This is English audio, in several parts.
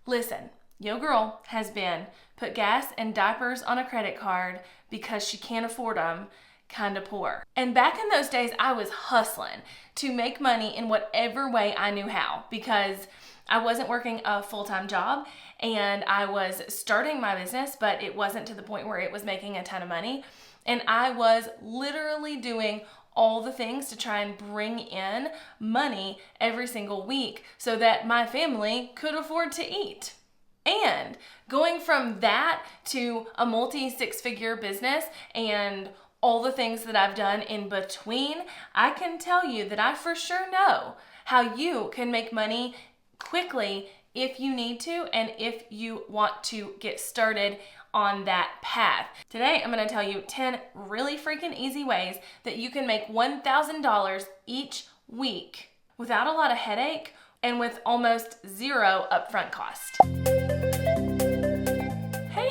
Listen, your girl has been put gas and diapers on a credit card because she can't afford them, kind of poor. And back in those days, I was hustling to make money in whatever way I knew how because I wasn't working a full-time job and I was starting my business, but it wasn't to the point where it was making a ton of money. And I was literally doing all the things to try and bring in money every single week so that my family could afford to eat. And going from that to a multi-six-figure business and all the things that I've done in between, I can tell you that I for sure know how you can make money quickly if you need to and if you want to get started on that path. Today, I'm going to tell you 10 really freaking easy ways that you can make $1,000 each week without a lot of headache and with almost zero upfront cost. Hey,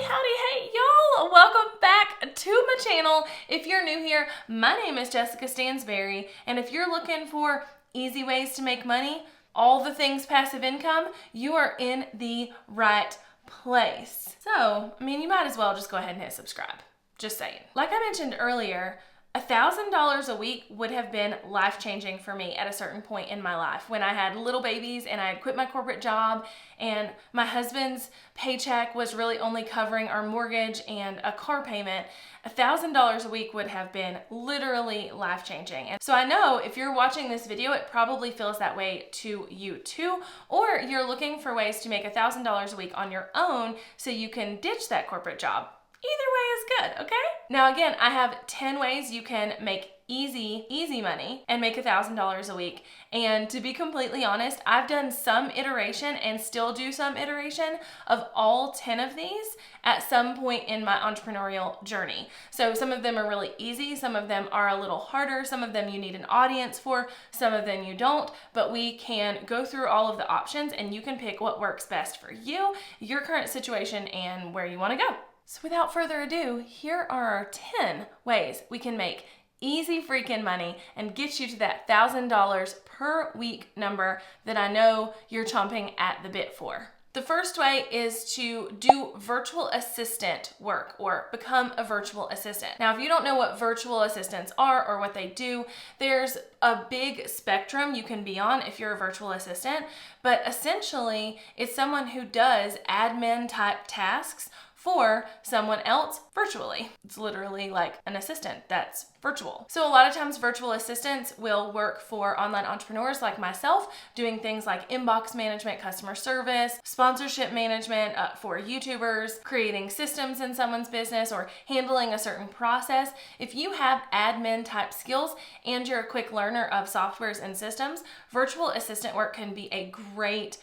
howdy, hey, y'all. Welcome back to my channel. If you're new here, my name is Jessica Stansberry, and if you're looking for easy ways to make money, all the things passive income, you are in the right place. So, you might as well just go ahead and hit subscribe. Just saying. Like I mentioned earlier, $1,000 a week would have been life-changing for me at a certain point in my life when I had little babies and I had quit my corporate job and my husband's paycheck was really only covering our mortgage and a car payment. $1,000 a week would have been literally life-changing. And so I know if you're watching this video, it probably feels that way to you too, or you're looking for ways to make $1,000 a week on your own so you can ditch that corporate job. Either way is good, okay? Now again, I have 10 ways you can make easy money and make $1,000 a week. And to be completely honest, I've done some iteration and still do some iteration of all 10 of these at some point in my entrepreneurial journey. So some of them are really easy, some of them are a little harder, some of them you need an audience for, some of them you don't, but we can go through all of the options and you can pick what works best for you, your current situation, and where you want to go. So without further ado, here are our 10 ways we can make easy freaking money and get you to that $1,000 per week number that I know you're chomping at the bit for. The first way is to do virtual assistant work or become a virtual assistant. Now, if you don't know what virtual assistants are or what they do, there's a big spectrum you can be on if you're a virtual assistant, but essentially it's someone who does admin type tasks for someone else virtually. It's literally like an assistant that's virtual. So a lot of times virtual assistants will work for online entrepreneurs like myself, doing things like inbox management, customer service, sponsorship management for YouTubers, creating systems in someone's business, or handling a certain process. If you have admin type skills and you're a quick learner of softwares and systems, virtual assistant work can be a great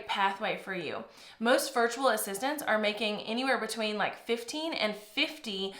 pathway for you. Most virtual assistants are making anywhere between like $15 and $50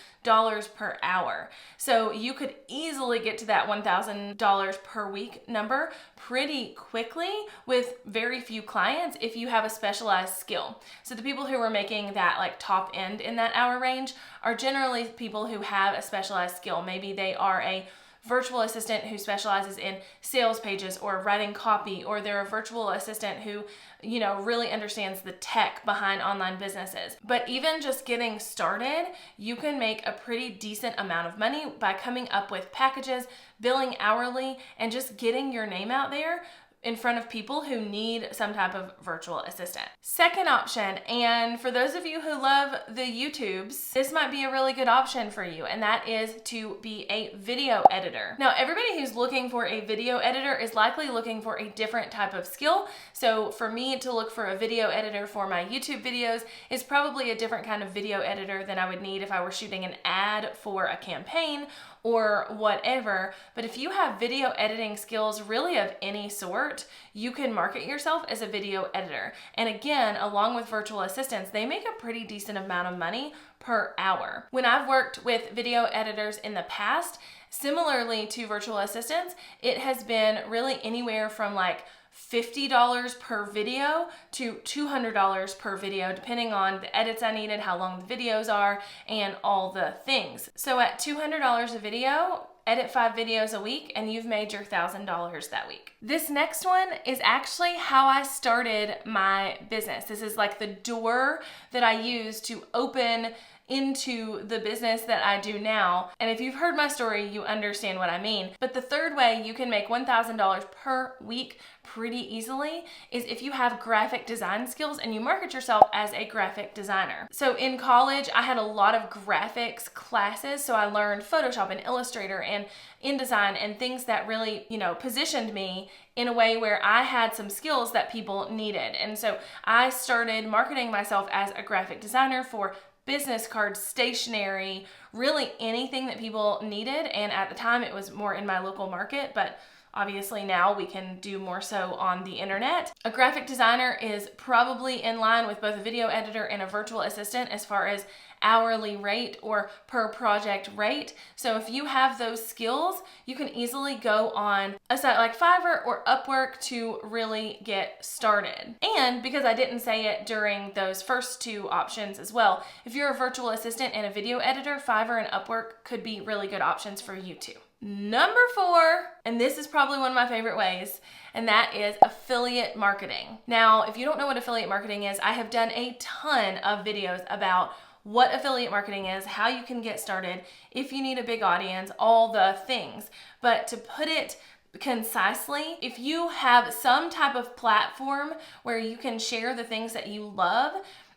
per hour. So you could easily get to that $1,000 per week number pretty quickly with very few clients if you have a specialized skill. So the people who are making that like top end in that hour range are generally people who have a specialized skill. Maybe they are a virtual assistant who specializes in sales pages or writing copy, or they're a virtual assistant who, really understands the tech behind online businesses. But even just getting started, you can make a pretty decent amount of money by coming up with packages, billing hourly, and just getting your name out there in front of people who need some type of virtual assistant. Second option, and for those of you who love the YouTubes, this might be a really good option for you, and that is to be a video editor. Now, everybody who's looking for a video editor is likely looking for a different type of skill. So for me to look for a video editor for my YouTube videos is probably a different kind of video editor than I would need if I were shooting an ad for a campaign or whatever. But if you have video editing skills really of any sort, you can market yourself as a video editor. And again, along with virtual assistants, they make a pretty decent amount of money per hour. When I've worked with video editors in the past, similarly to virtual assistants, it has been really anywhere from like $50 per video to $200 per video, depending on the edits I needed, how long the videos are, and all the things. So at $200 a video, edit 5 videos a week, and you've made your $1,000 that week. This next one is actually how I started my business. This is like the door that I use to open into the business that I do now. And if you've heard my story, you understand what I mean. But the third way you can make $1,000 per week pretty easily is if you have graphic design skills and you market yourself as a graphic designer. So in college, I had a lot of graphics classes. So I learned Photoshop and Illustrator and InDesign and things that really, positioned me in a way where I had some skills that people needed. And so I started marketing myself as a graphic designer for business cards, stationery, really anything that people needed. And at the time it was more in my local market, but obviously now we can do more so on the internet. A graphic designer is probably in line with both a video editor and a virtual assistant as far as hourly rate or per project rate. So if you have those skills, you can easily go on a site like Fiverr or Upwork to really get started. And because I didn't say it during those first two options as well, if you're a virtual assistant and a video editor, Fiverr and Upwork could be really good options for you too. Number 4, and this is probably one of my favorite ways, and that is affiliate marketing. Now, if you don't know what affiliate marketing is, I have done a ton of videos about what affiliate marketing is, how you can get started, if you need a big audience, all the things. But to put it concisely, if you have some type of platform where you can share the things that you love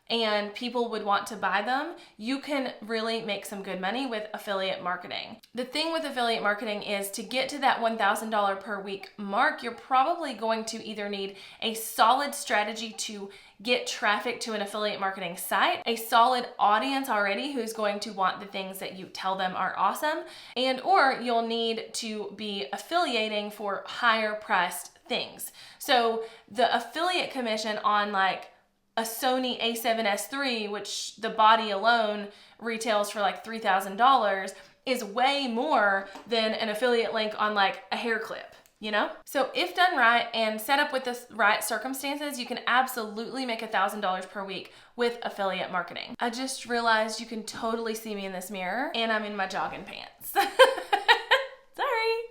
and people would want to buy them, you can really make some good money with affiliate marketing. The thing with affiliate marketing is to get to that $1,000 per week mark, you're probably going to either need a solid strategy to get traffic to an affiliate marketing site, a solid audience already who's going to want the things that you tell them are awesome, and or you'll need to be affiliating for higher priced things. So the affiliate commission on like a Sony a7S III, which the body alone retails for like $3,000, is way more than an affiliate link on like a hair clip, So if done right and set up with the right circumstances, you can absolutely make $1,000 per week with affiliate marketing. I just realized you can totally see me in this mirror and I'm in my jogging pants. Sorry.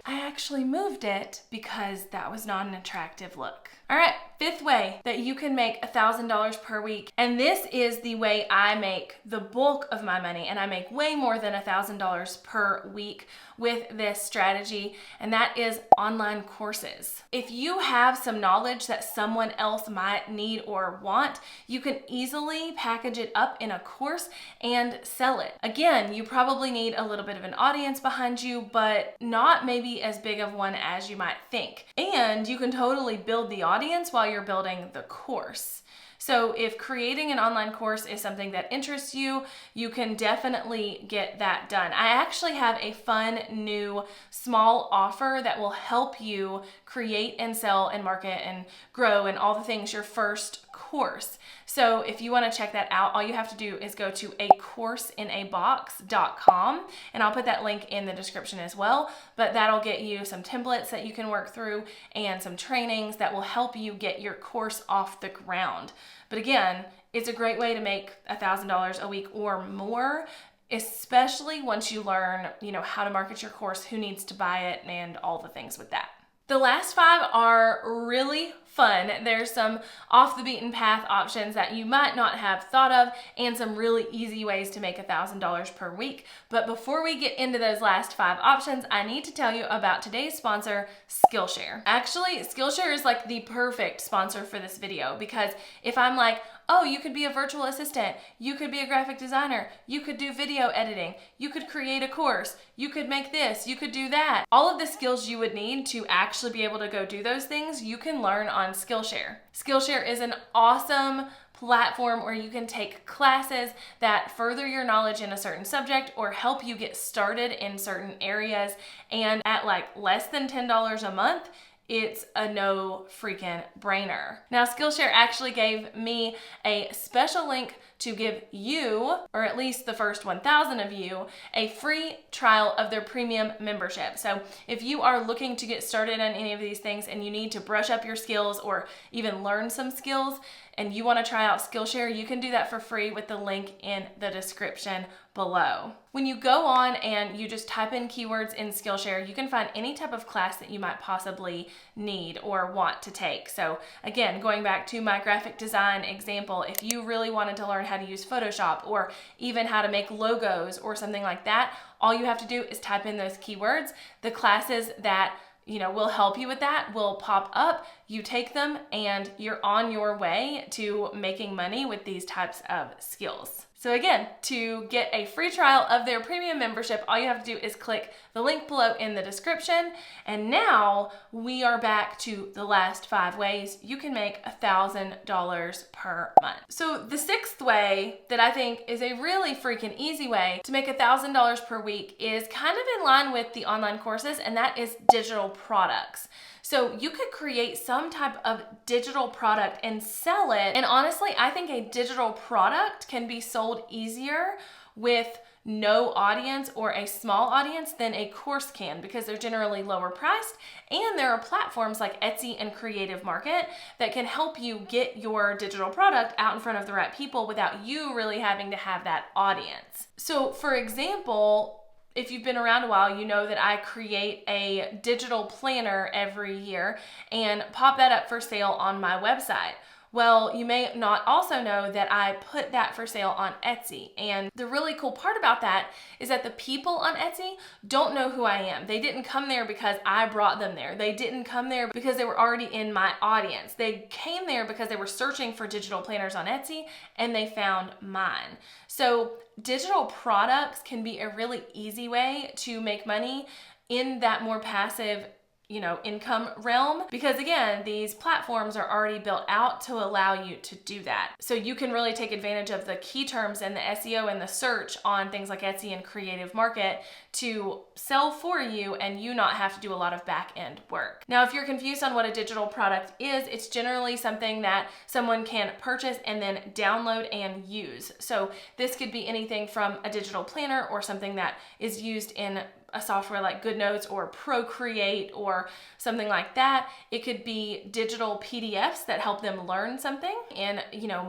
I actually moved it because that was not an attractive look. All right, 5th way that you can make $1,000 per week. And this is the way I make the bulk of my money, and I make way more than $1,000 per week with this strategy, and that is online courses. If you have some knowledge that someone else might need or want, you can easily package it up in a course and sell it. Again, you probably need a little bit of an audience behind you, but not maybe as big of one as you might think. And you can totally build the audience while you're building the course. So if creating an online course is something that interests you, you can definitely get that done. I actually have a fun new small offer that will help you create and sell and market and grow and all the things your first course. So if you want to check that out, all you have to do is go to acoursinabox.com, and I'll put that link in the description as well, but that'll get you some templates that you can work through and some trainings that will help you get your course off the ground. But again, it's a great way to make $1,000 a week or more, especially once you learn, how to market your course, who needs to buy it, and all the things with that. The last 5 are really fun. There's some off the beaten path options that you might not have thought of and some really easy ways to make $1,000 per week. But before we get into those last 5 options, I need to tell you about today's sponsor, Skillshare. Actually, Skillshare is like the perfect sponsor for this video, because if I'm like, oh, you could be a virtual assistant, you could be a graphic designer, you could do video editing, you could create a course, you could make this, you could do that. All of the skills you would need to actually be able to go do those things, you can learn on Skillshare. Skillshare is an awesome platform where you can take classes that further your knowledge in a certain subject or help you get started in certain areas, and at like less than $10 a month, it's a no freaking brainer. Now, Skillshare actually gave me a special link to give you, or at least the first 1,000 of you, a free trial of their premium membership. So if you are looking to get started on any of these things and you need to brush up your skills or even learn some skills, and you want to try out Skillshare, you can do that for free with the link in the description below. When you go on and you just type in keywords in Skillshare, you can find any type of class that you might possibly need or want to take. So again, going back to my graphic design example, if you really wanted to learn how to use Photoshop or even how to make logos or something like that, all you have to do is type in those keywords. The classes that will help you with that will pop up, you take them, and you're on your way to making money with these types of skills. So again, to get a free trial of their premium membership, all you have to do is click the link below in the description. And now we are back to the last 5 ways you can make $1,000 per month. So the 6th way that I think is a really freaking easy way to make $1,000 per week is kind of in line with the online courses, and that is digital products. So you could create some type of digital product and sell it. And honestly, I think a digital product can be sold easier with no audience or a small audience than a course can, because they're generally lower priced, and there are platforms like Etsy and Creative Market that can help you get your digital product out in front of the right people without you really having to have that audience. So for example, if you've been around a while, you know that I create a digital planner every year and pop that up for sale on my website. Well, you may not also know that I put that for sale on Etsy. And the really cool part about that is that the people on Etsy don't know who I am. They didn't come there because I brought them there. They didn't come there because they were already in my audience. They came there because they were searching for digital planners on Etsy and they found mine. So digital products can be a really easy way to make money in that more passive income realm, because again, these platforms are already built out to allow you to do that. So you can really take advantage of the key terms and the SEO and the search on things like Etsy and Creative Market to sell for you and you not have to do a lot of back end work. Now, if you're confused on what a digital product is, it's generally something that someone can purchase and then download and use. So this could be anything from a digital planner or something that is used in a software like GoodNotes or Procreate or something like that. It could be digital PDFs that help them learn something in,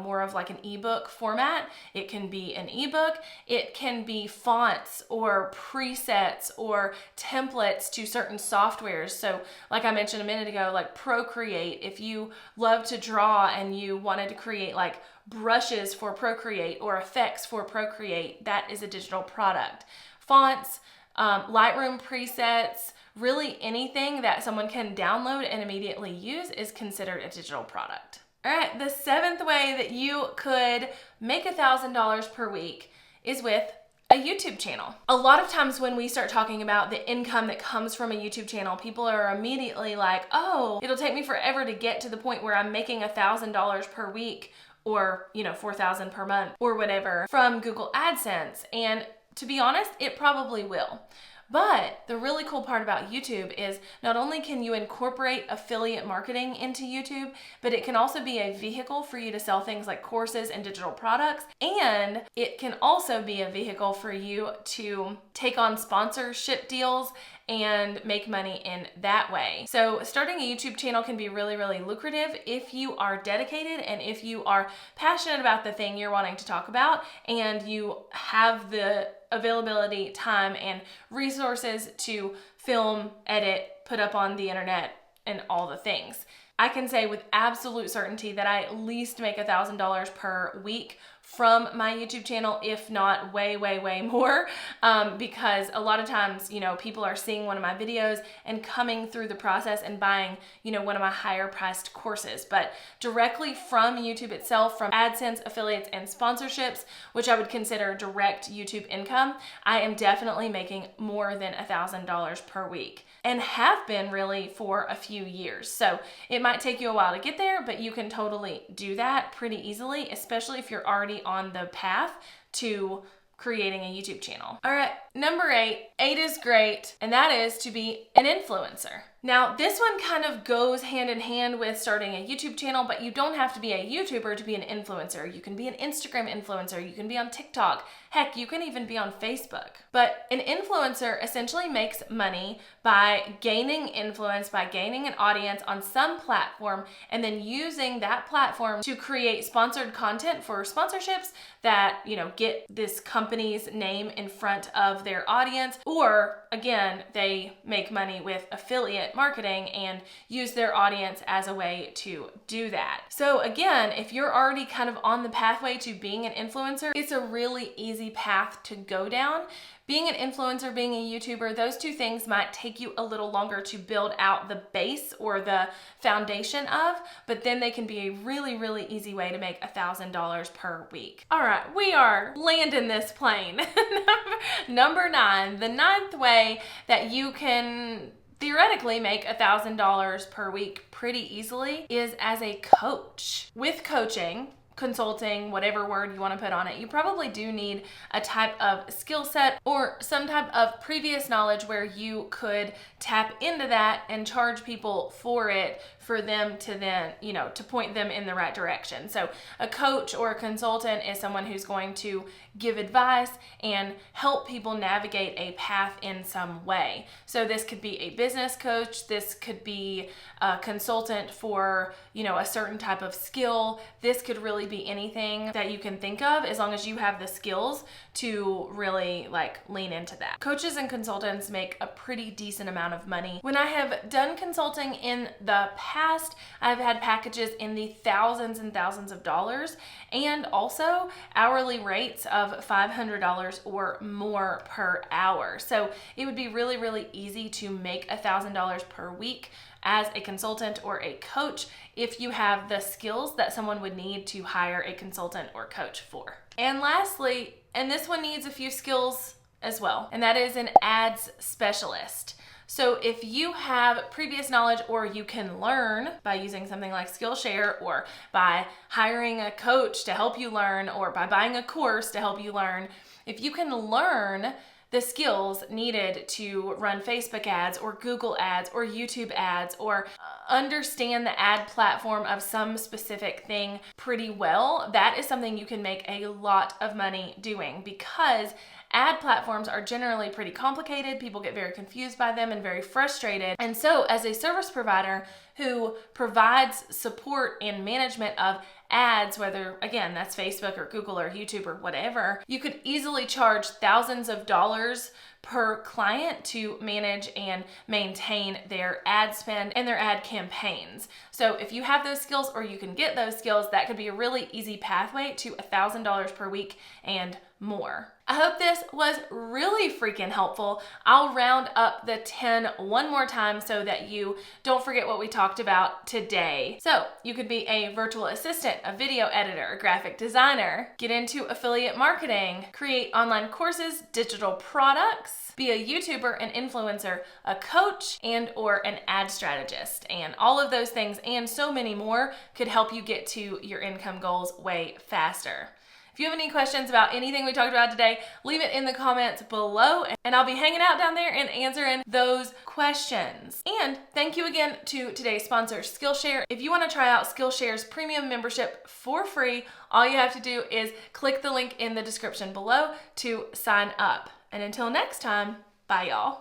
more of like an ebook format. It can be an ebook. It can be fonts or presets or templates to certain softwares. So like I mentioned a minute ago, like Procreate, if you love to draw and you wanted to create like brushes for Procreate or effects for Procreate, that is a digital product. Fonts, Lightroom presets, really anything that someone can download and immediately use is considered a digital product. All right, the 7th way that you could make $1,000 per week is with a YouTube channel. A lot of times when we start talking about the income that comes from a YouTube channel, people are immediately like, oh, it'll take me forever to get to the point where I'm making $1,000 per week or, $4,000 per month or whatever from Google AdSense. And to be honest, it probably will. But the really cool part about YouTube is not only can you incorporate affiliate marketing into YouTube, but it can also be a vehicle for you to sell things like courses and digital products. And it can also be a vehicle for you to take on sponsorship deals and make money in that way. So starting a YouTube channel can be really, really lucrative if you are dedicated and if you are passionate about the thing you're wanting to talk about and you have the availability, time, and resources to film, edit, put up on the internet, and all the things. I can say with absolute certainty that I at least make $1,000 per week from my YouTube channel, if not way, way, way more, because a lot of times, people are seeing one of my videos and coming through the process and buying, one of my higher priced courses. But directly from YouTube itself, from AdSense, affiliates, and sponsorships, which I would consider direct YouTube income, I am definitely making more than $1,000 per week. And have been really for a few years. So it might take you a while to get there, but you can totally do that pretty easily, especially if you're already on the path to creating a YouTube channel. All right, number 8. 8 is great, and that is to be an influencer. Now, this one kind of goes hand in hand with starting a YouTube channel, but you don't have to be a YouTuber to be an influencer. You can be an Instagram influencer. You can be on TikTok. Heck, you can even be on Facebook. But an influencer essentially makes money by gaining influence, by gaining an audience on some platform, and then using that platform to create sponsored content for sponsorships that, get this company's name in front of their audience. Or again, they make money with affiliate marketing and use their audience as a way to do that. So again, if you're already kind of on the pathway to being an influencer, it's a really easy path to go down. Being an influencer, being a YouTuber, those two things might take you a little longer to build out the base or the foundation of, but then they can be a really, really easy way to make $1,000 per week. All right, we are landing this plane. Number 9, the 9th way that you can theoretically make $1,000 per week pretty easily is as a coach. With coaching, consulting, whatever word you want to put on it, you probably do need a type of skill set or some type of previous knowledge where you could tap into that and charge people for it, for them to then, to point them in the right direction. So a coach or a consultant is someone who's going to give advice and help people navigate a path in some way. So this could be a business coach, this could be a consultant for, a certain type of skill. This could really be anything that you can think of as long as you have the skills to really lean into that. Coaches and consultants make a pretty decent amount of money. When I have done consulting in the past, I've had packages in the thousands and thousands of dollars, and also hourly rates of $500 or more per hour. So it would be really, really easy to make $1,000 per week as a consultant or a coach if you have the skills that someone would need to hire a consultant or coach for. And lastly, and this one needs a few skills as well, and that is an ads specialist. So if you have previous knowledge, or you can learn by using something like Skillshare, or by hiring a coach to help you learn, or by buying a course to help you learn, if you can learn the skills needed to run Facebook ads or Google ads or YouTube ads, or understand the ad platform of some specific thing pretty well, that is something you can make a lot of money doing, because ad platforms are generally pretty complicated. People get very confused by them and very frustrated. And so as a service provider who provides support and management of ads, whether again that's Facebook or Google or YouTube or whatever, you could easily charge thousands of dollars per client to manage and maintain their ad spend and their ad campaigns. So if you have those skills, or you can get those skills, that could be a really easy pathway to $1,000 per week and more. I hope this was really freaking helpful. I'll round up the 10 one more time so that you don't forget what we talked about today. So you could be a virtual assistant, a video editor, a graphic designer, get into affiliate marketing, create online courses, digital products, be a YouTuber, an influencer, a coach, and or an ad strategist. And all of those things and so many more could help you get to your income goals way faster. If you have any questions about anything we talked about today, leave it in the comments below, and I'll be hanging out down there and answering those questions. And thank you again to today's sponsor, Skillshare. If you want to try out Skillshare's premium membership for free, all you have to do is click the link in the description below to sign up. And until next time, bye y'all.